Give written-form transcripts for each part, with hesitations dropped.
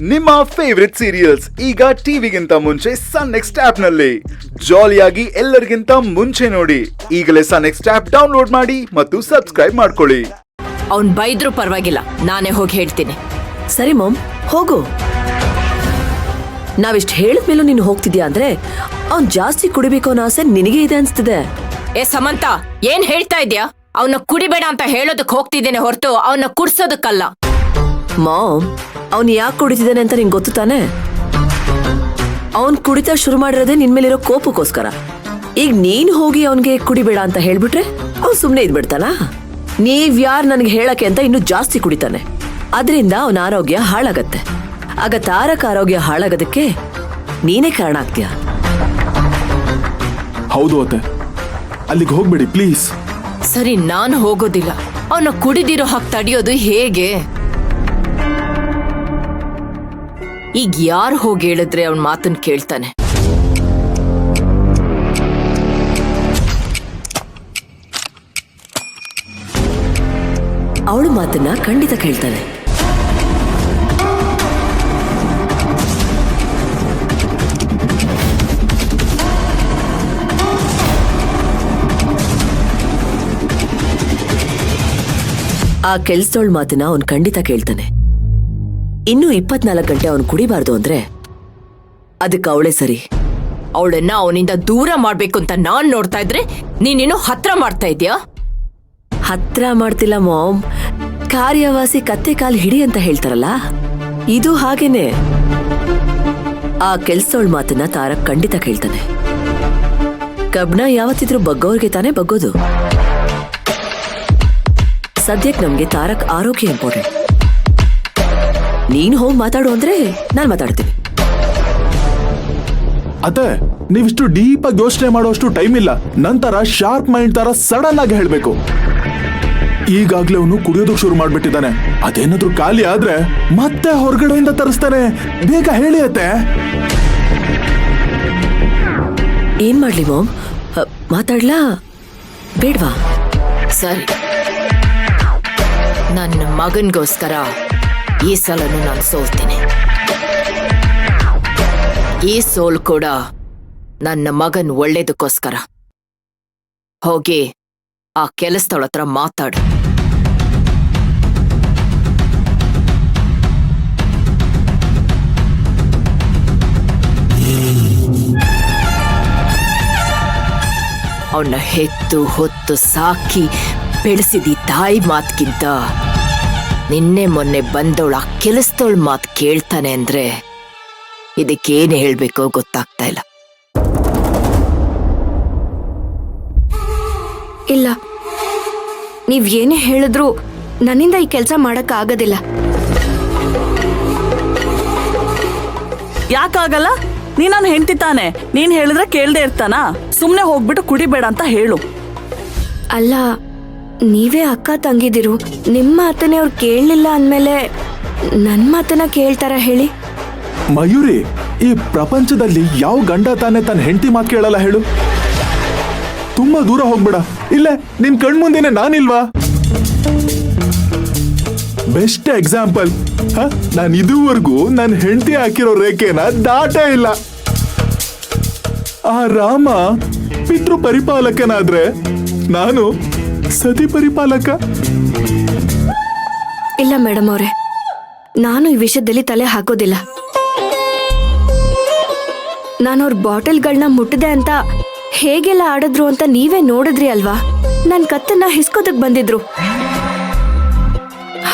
ನಿಮ್ಮ favourite serials ಈಗ ಟಿವಿಗಿಂತ ಮುಂಚೆ ಸನ್ ನೆಕ್ಸ್ಟ್ ಆಪ್ ನಲ್ಲಿ ಜಾಲಿಯಾಗಿ ಎಲ್ಲರಿಗಿಂತ ಮುಂಚೆ ನೋಡಿ. ಈಗಲೇ ಸನ್ ನೆಕ್ಸ್ಟ್ ಆಪ್ ಡೌನ್ಲೋಡ್ ಮಾಡಿ ಮತ್ತು ಸಬ್ಸ್ಕ್ರೈಬ್ ಮಾಡ್ಕೊಳ್ಳಿ. ಅವ್ನ್ ಬೈದ್ರೂ ಪರವಾಗಿಲ್ಲ, ನಾನೇ ಹೋಗಿ ಹೇಳ್ತೀನಿ. ಸರಿ ಮಾಮ್, ಹೋಗು. ನಾವಿಷ್ಟು ಹೇಳಿದ್ಮೇಲೂ ನೀನು ಹೋಗ್ತಿದ್ಯಾ ಅಂದ್ರೆ ಅವ್ನ್ ಜಾಸ್ತಿ ಕುಡಿಬೇಕು ಅನ್ನೋ ಆಸೆ ನಿನಗೆ ಇದೆ ಅನ್ಸ್ತಿದೆ. ಏ ಸಮಂತ, ಏನ್ ಹೇಳ್ತಾ ಇದ್ಯಾ? ಅವನ್ನ ಕುಡಿಬೇಡ ಅಂತ ಹೇಳೋದಕ್ ಹೋಗ್ತಿದ್ದೇನೆ ಹೊರತು ಅವನ್ನ ಕುಡ್ಸೋದಕ್ಕಲ್ಲ. ಮಾಮ್, ಅವ್ನ್ ಯಾಕೆ ಕುಡಿತಿದ್ದಾನೆ ಅಂತ ನಿಂಗೆ ಗೊತ್ತು ತಾನೆ? ಅವನ್ ಕುಡಿತ ಶುರು ಮಾಡಿರೋದೇ ನಿನ್ ಮೇಲಿರೋ ಕೋಪಕ್ಕೋಸ್ಕರ. ಈಗ ನೀನ್ ಹೋಗಿ ಅವನ್ಗೆ ಕುಡಿಬೇಡ ಅಂತ ಹೇಳ್ಬಿಟ್ರೆ ಅವ್ನ್ ಸುಮ್ನೆ ಇದ್ಬಿಡ್ತಾನ? ನೀವ್ಯಾರ್ ನನ್ಗೆ ಹೇಳಕ್ಕೆ ಅಂತ ಇನ್ನೂ ಜಾಸ್ತಿ ಕುಡಿತಾನೆ. ಅದರಿಂದ ಅವನ ಆರೋಗ್ಯ ಹಾಳಾಗತ್ತೆ. ಆಗ ತಾರಕ್ ಆರೋಗ್ಯ ಹಾಳಾಗೋದಕ್ಕೆ ನೀನೇ ಕಾರಣ ಆಗ್ತೀಯ. ಹೌದು ಅತ್ತೆ, ಅಲ್ಲಿಗೆ ಹೋಗ್ಬೇಡಿ ಪ್ಲೀಸ್. ಸರಿ, ನಾನ್ ಹೋಗೋದಿಲ್ಲ. ಅವನ ಕುಡಿದಿರೋ ಹಾಗೆ ತಡೆಯೋದು ಹೇಗೆ? ಈಗ ಯಾರು ಹೋಗಿ ಹೇಳಿದ್ರೆ ಅವನ್ ಮಾತನ್ನ ಕೇಳ್ತಾನೆ? ಅವಳು ಮಾತನ್ನ ಖಂಡಿತ ಕೇಳ್ತಾನೆ. ಆ ಕೆಲ್ಸದವಳ ಮಾತನ್ನ ಅವನ್ ಖಂಡಿತ ಕೇಳ್ತಾನೆ. ಇನ್ನು 24 ಗಂಟೆ ಅವನು ಕುಡಿಬಾರ್ದು ಅಂದ್ರೆ ಅದಕ್ಕೆ ಅವಳೇ ಸರಿ. ಅವಳನ್ನ ಅವನಿಂದ ದೂರ ಮಾಡ್ಬೇಕು ಅಂತ ನಾನ್ ನೋಡ್ತಾ ಇದ್ರೆ ನೀನಿನ್ನು ಹತ್ರ ಮಾಡ್ತಾ ಇದ್ಯಾ? ಹತ್ರ ಮಾಡ್ತಿಲ್ಲ ಮಾಮ್, ಕಾರ್ಯವಾಸಿ ಕತ್ತೆ ಕಾಲು ಹಿಡಿ ಅಂತ ಹೇಳ್ತಾರಲ್ಲ, ಇದು ಹಾಗೇನೆ. ಆ ಕೆಲ್ಸದವಳ ಮಾತನ್ನ ತಾರಕ್ ಖಂಡಿತ ಕೇಳ್ತಾನೆ. ಕಬ್ಣ ಯಾವತ್ತಿದ್ರೂ ಬಗ್ಗೋರ್ಗೆ ತಾನೇ ಬಗ್ಗೋದು. ಸದ್ಯಕ್ಕೆ ನಮ್ಗೆ ತಾರಕ್ ಆರೋಗ್ಯ ಇಂಪಾರ್ಟೆಂಟ್. ನೀನು ಹೋಗಿ ಮಾತಾಡು ಅಂದ್ರೆ ನಾನು ಮಾತಾಡ್ತೀನಿ. ಅತ್ತೆ, ನೀವಿಷ್ಟು ಡೀಪ್ ಆಗಿ ಯೋಚನೆ ಮಾಡೋಷ್ಟು ಟೈಮ್ ಇಲ್ಲ. ನಂತರ ಶಾರ್ಪ್ ಮೈಂಡ್ ತರ ಸಡನ್ ಆಗಿ ಹೇಳ್ಬೇಕು. ಈಗಾಗ್ಲೇ ಅವನು ಕುಡಿಯೋದಕ್ಕೆ ಶುರು ಮಾಡ್ಬಿಟ್ಟಿದ್ದಾನೆ. ಅದೇನಾದ್ರೂ ಖಾಲಿ ಆದ್ರೆ ಮತ್ತೆ ಹೊರಗಡೆಯಿಂದ ತರಿಸ್ತಾನೆ. ಬೇಗ ಹೇಳಿ ಅತ್ತೆ. ಏನ್ ಮಾಡ್ಲಿ ಮಾಮ್? ಮಾತಾಡ್ಲಾ ಬೇಡ್ವಾ? ಸರಿ, ನನ್ನ ಮಗನ್ಗೋಸ್ಕರ ಈ ಸಲನು ನಾನು ಸೋಲ್ತೀನಿ. ಈ ಸೋಲ್ ಕೂಡ ನನ್ನ ಮಗನ್ ಒಳ್ಳೇದಕ್ಕೋಸ್ಕರ. ಹೋಗಿ ಆ ಕೆಲಸದವಳ ಹತ್ರ ಮಾತಾಡು. ಅವನ್ನ ಹೆತ್ತು ಹೊತ್ತು ಸಾಕಿ ಬೆಳೆಸಿದ ತಾಯಿ ಮಾತ್ಗಿಂತ ನಿನ್ನೆ ಮೊನ್ನೆ ಬಂದವಳ ಕೆಲಸದವಳ ಮಾತು ಕೇಳ್ತಾನೆ ಅಂದ್ರೆ ಇದಕ್ಕೇನು ಹೇಳ್ಬೇಕೋ ಗೊತ್ತಾಗ್ತಾ ಇಲ್ಲ. ಇಲ್ಲ, ನೀವ್ ಏನೇ ಹೇಳಿದ್ರು ನನ್ನಿಂದ ಈ ಕೆಲಸ ಮಾಡಕ್ ಆಗೋದಿಲ್ಲ. ಯಾಕಾಗಲ್ಲ? ನೀ ನಾನು ಹೆಂಡ್ತಿ ತಾನೆ, ನೀನ್ ಹೇಳಿದ್ರೆ ಕೇಳ್ದೆ ಇರ್ತಾನ? ಸುಮ್ನೆ ಹೋಗ್ಬಿಟ್ಟು ಕುಡಿಬೇಡ ಅಂತ ಹೇಳು. ಅಲ್ಲ, ನೀವೇ ಅಕ್ಕ ತಂಗಿದಿರು, ನಿಮ್ಮ ಮಾತನ್ನೇ ಅವ್ರು ಕೇಳಲಿಲ್ಲ ಅಂದ್ಮೇಲೆ ನನ್ ಮಾತನ್ನ ಕೇಳ್ತಾರ ಹೇಳಿ? ಮಯೂರಿ, ಈ ಪ್ರಪಂಚದಲ್ಲಿ ಯಾವ ಗಂಡ ತಾನೆ ತನ್ನ ಹೆಂಡತಿ ಮಾತು ಕೇಳಲ್ಲ ಹೇಳು? ತುಂಬಾ ದೂರ ಹೋಗ್ಬೇಡ. ಇಲ್ಲೇ ನಿನ್ ಕಣ್ಮುಂದೆನೆ ನಾನಿಲ್ವಾ? Best example. ನಾನು ಇದುವರೆಗೂ ನನ್ನ ಹೆಂಡತಿ ಹಾಕಿರೋ ರೇಖೆನ ದಾಟೇ ಇಲ್ಲ. ಆ ರಾಮ ಪಿತೃ ಪರಿಪಾಲಕನಾದ್ರೆ ನಾನು ಸತಿ ಪರಿಪಾಲಕ. ಇಲ್ಲ ಮೇಡಮ್ ಅವರೇ, ನಾನು ಈ ವಿಷಯದಲ್ಲಿ ತಲೆ ಹಾಕೋದಿಲ್ಲ. ನಾನು ಅವ್ರ ಬಾಟಲ್ಗಳನ್ನ ಮುಟ್ಟದೆ ಅಂತ ಹೇಗೆಲ್ಲ ಆಡಿದ್ರು ಅಂತ ನೀವೇ ನೋಡಿದ್ರಿ ಅಲ್ವಾ? ನನ್ ಕತ್ತನ್ನ ಹಿಸ್ಕೋದಕ್ ಬಂದಿದ್ರು.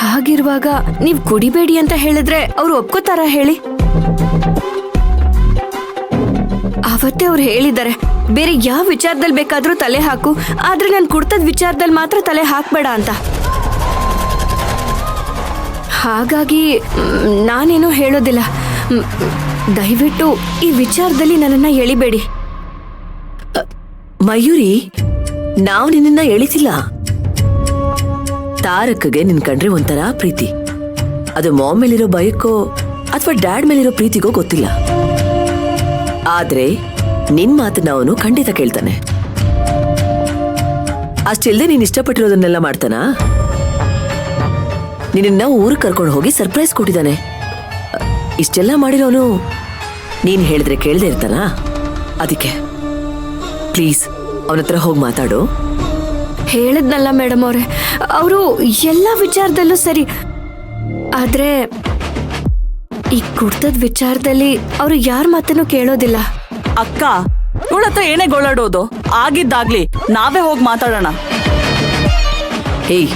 ಹಾಗಿರುವಾಗ ನೀವ್ ಕುಡಿಬೇಡಿ ಅಂತ ಹೇಳಿದ್ರೆ ಅವ್ರು ಒಪ್ಕೋತಾರ ಹೇಳಿ? ಅವತ್ತೇ ಅವ್ರು ಹೇಳಿದ್ದಾರೆ, ಬೇರೆ ಯಾವ ವಿಚಾರದಲ್ಲಿ ಬೇಕಾದ್ರೂ ತಲೆ ಹಾಕು, ಆದ್ರೆ ನಾನು ಕುಡ್ತದ ವಿಚಾರದಲ್ಲಿ ಮಾತ್ರ ತಲೆ ಹಾಕ್ಬೇಡ ಅಂತ. ಹಾಗಾಗಿ ನಾನೇನು ಹೇಳೋದಿಲ್ಲ. ದಯವಿಟ್ಟು ಈ ವಿಚಾರದಲ್ಲಿ ನನ್ನನ್ನ ಎಳಿಬೇಡಿ. ಮಯೂರಿ, ನಾವು ನಿನ್ನ ಎಳಿತಿಲ್ಲ. ತಾರಕ್ಗೆ ನಿನ್ ಕಂಡ್ರೆ ಒಂಥರ ಪ್ರೀತಿ. ಅದು ಮಾಮ್ ಮೇಲಿರೋ ಭಯಕ್ಕೋ ಅಥವಾ ಡ್ಯಾಡ್ ಮೇಲಿರೋ ಪ್ರೀತಿಗೋ ಗೊತ್ತಿಲ್ಲ. ಆದ್ರೆ ನಿನ್ ಮಾತನ್ನ ಅವನು ಖಂಡಿತ ಕೇಳ್ತಾನೆ. ಅಷ್ಟಿಲ್ದೆ ನೀನ್ ಇಷ್ಟಪಟ್ಟಿರೋದನ್ನೆಲ್ಲ ಮಾಡ್ತಾನಾ? ನಿನ್ನ ಊರಿಗೆ ಕರ್ಕೊಂಡು ಹೋಗಿ ಸರ್ಪ್ರೈಸ್ ಕೊಟ್ಟಿದ್ದಾನೆ. ಇಷ್ಟೆಲ್ಲ ಮಾಡಿರೋನು ನೀನ್ ಹೇಳಿದ್ರೆ ಕೇಳದೆ ಇರ್ತಾನ. ಅದಕ್ಕೆ ಪ್ಲೀಸ್ ಅವನ ಹತ್ರ ಹೋಗಿ ಮಾತಾಡು. ಹೇಳದ್ನಲ್ಲ ಮೇಡಮ್ ಅವ್ರೆ, ಅವರು ಎಲ್ಲ ವಿಚಾರದಲ್ಲೂ ಸರಿ, ಆದ್ರೆ ಈ ಕುಡ್ತದ ವಿಚಾರದಲ್ಲಿ ಅವರು ಯಾರ ಮಾತನ್ನು ಕೇಳೋದಿಲ್ಲ. ಅಕ್ಕ, ಇವಳ ಹತ್ರ ಏನೇ ಗೋಳಾಡೋದು, ಆಗಿದ್ದಾಗ್ಲಿ ನಾವೇ ಹೋಗಿ ಮಾತಾಡೋಣ. ಹೇಯ್,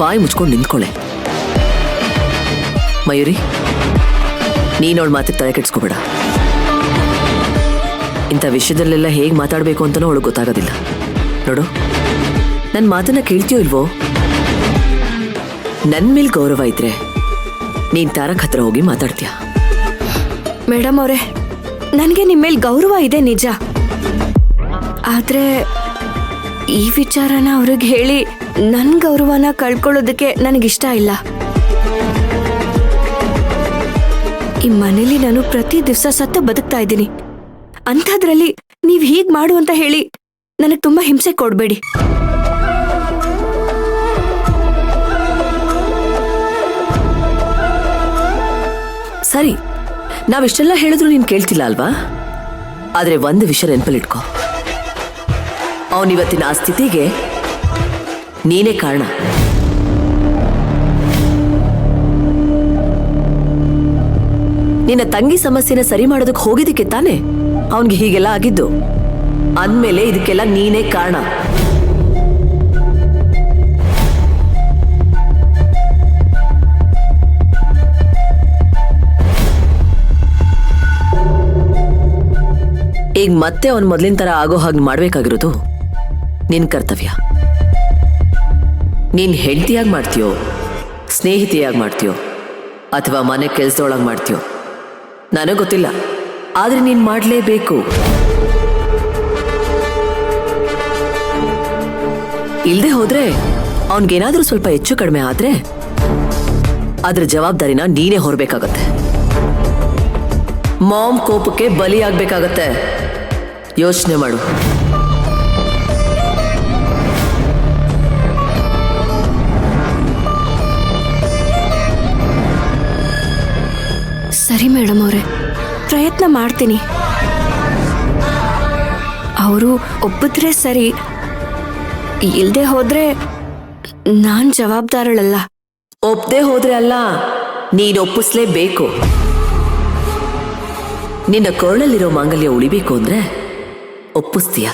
ಬಾಯಿ ಮುಚ್ಕೊಂಡು ನಿಂತ್ಕೊಳ್ಳೆ. ಮಯೂರಿ, ನೀನವಳ ಮಾತಿಗೆ ತಲೆ ಕೆಡ್ಸ್ಕೋಬೇಡ. ಇಂಥ ವಿಷಯದಲ್ಲೆಲ್ಲ ಹೇಗೆ ಮಾತಾಡಬೇಕು ಅಂತನೂ ಅವಳಿಗೆ ಗೊತ್ತಾಗೋದಿಲ್ಲ. ನೋಡು, ನನ್ನ ಮಾತನ್ನ ಕೇಳ್ತೀಯೋ ಇಲ್ವೋ? ನನ್ನ ಮೇಲೆ ಗೌರವ ಇದ್ರೆ ನೀನ್ ತಾರಕ್ ಹತ್ರ ಹೋಗಿ ಮಾತಾಡ್ತೀಯ. ಮೇಡಮ್ ಅವರೇ, ನನಗೆ ನಿಮ್ಮ ಮೇಲೆ ಗೌರವ ಇದೆ ನಿಜ, ಆದ್ರೆ ಈ ವಿಚಾರನ ಅವ್ರಿಗೆ ಹೇಳಿ ನನ್ನ ಗೌರವನ ಕಳ್ಕೊಳ್ಳೋದಕ್ಕೆ ನನಗಿಷ್ಟ ಇಲ್ಲ. ಈ ಮನೇಲಿ ನಾನು ಪ್ರತಿ ದಿವಸ ಸತ್ತ ಬದುಕ್ತಾ ಇದ್ದೀನಿ. ಅಂಥದ್ರಲ್ಲಿ ನೀವು ಹೀಗೆ ಮಾಡು ಅಂತ ಹೇಳಿ ನನಗೆ ತುಂಬಾ ಹಿಂಸೆ ಕೊಡಬೇಡಿ. ಸರಿ, ನಾವಿಷ್ಟೆಲ್ಲ ಹೇಳಿದ್ರು ನೀನ್ ಕೇಳ್ತಿಲ್ಲ ಅಲ್ವಾ? ಆದ್ರೆ ಒಂದು ವಿಷಯ ನೆನಪಲ್ಲಿಟ್ಕೋ, ಅವನಿವತ್ತಿನ ಆ ಸ್ಥಿತಿಗೆ ನೀನೇ ಕಾರಣ. ನಿನ್ನ ತಂಗಿ ಸಮಸ್ಯೆನ ಸರಿ ಮಾಡೋದಕ್ಕೆ ಹೋಗಿದ್ದಕ್ಕೆ ತಾನೆ ಅವನ್ಗೆ ಹೀಗೆಲ್ಲ ಆಗಿದ್ದು. ಅಂದ್ಮೇಲೆ ಇದಕ್ಕೆಲ್ಲ ನೀನೇ ಕಾರಣ. ಈಗ ಮತ್ತೆ ಅವನ್ ಮೊದ್ಲಿನ ತರ ಆಗೋ ಹಾಗೆ ಮಾಡ್ಬೇಕಾಗಿರೋದು ನಿನ್ ಕರ್ತವ್ಯ. ನೀನ್ ಹೆಂಡತಿಯಾಗಿ ಮಾಡ್ತೀಯೋ, ಸ್ನೇಹಿತಿಯಾಗಿ ಮಾಡ್ತೀಯೋ, ಅಥವಾ ಮನೆ ಕೆಲ್ಸದೊಳಗೆ ಮಾಡ್ತೀಯೋ ನನಗೆ ಗೊತ್ತಿಲ್ಲ, ಆದ್ರೆ ನೀನ್ ಮಾಡ್ಲೇಬೇಕು. ಇಲ್ದೆ ಹೋದ್ರೆ ಅವನ್ಗೇನಾದ್ರೂ ಸ್ವಲ್ಪ ಹೆಚ್ಚು ಕಡಿಮೆ ಆದ್ರೆ ಅದ್ರ ಜವಾಬ್ದಾರಿನ ನೀನೇ ಹೊರಬೇಕಾಗತ್ತೆ. ಮಾಮ್ ಕೋಪಕ್ಕೆ ಬಲಿಯಾಗಬೇಕಾಗತ್ತೆ. ಯೋಚನೆ ಮಾಡು. ಸರಿ ಮೇಡಮ್ ಅವರೇ, ಪ್ರಯತ್ನ ಮಾಡ್ತೀನಿ. ಅವರು ಒಪ್ಪಿದ್ರೆ ಸರಿ, ಇಲ್ದೆ ಹೋದ್ರೆ ನಾನ್ ಜವಾಬ್ದಾರಳಲ್ಲ. ಒಪ್ಪದೆ ಹೋದ್ರೆ ಅಲ್ಲ, ನೀನ್ ಒಪ್ಪಿಸ್ಲೇಬೇಕು. ನಿನ್ನ ಕೊರಳಲ್ಲಿರೋ ಮಾಂಗಲ್ಯ ಉಳಿಬೇಕು ಅಂದ್ರೆ ಒಪ್ಪಿಸ್ತೀಯ.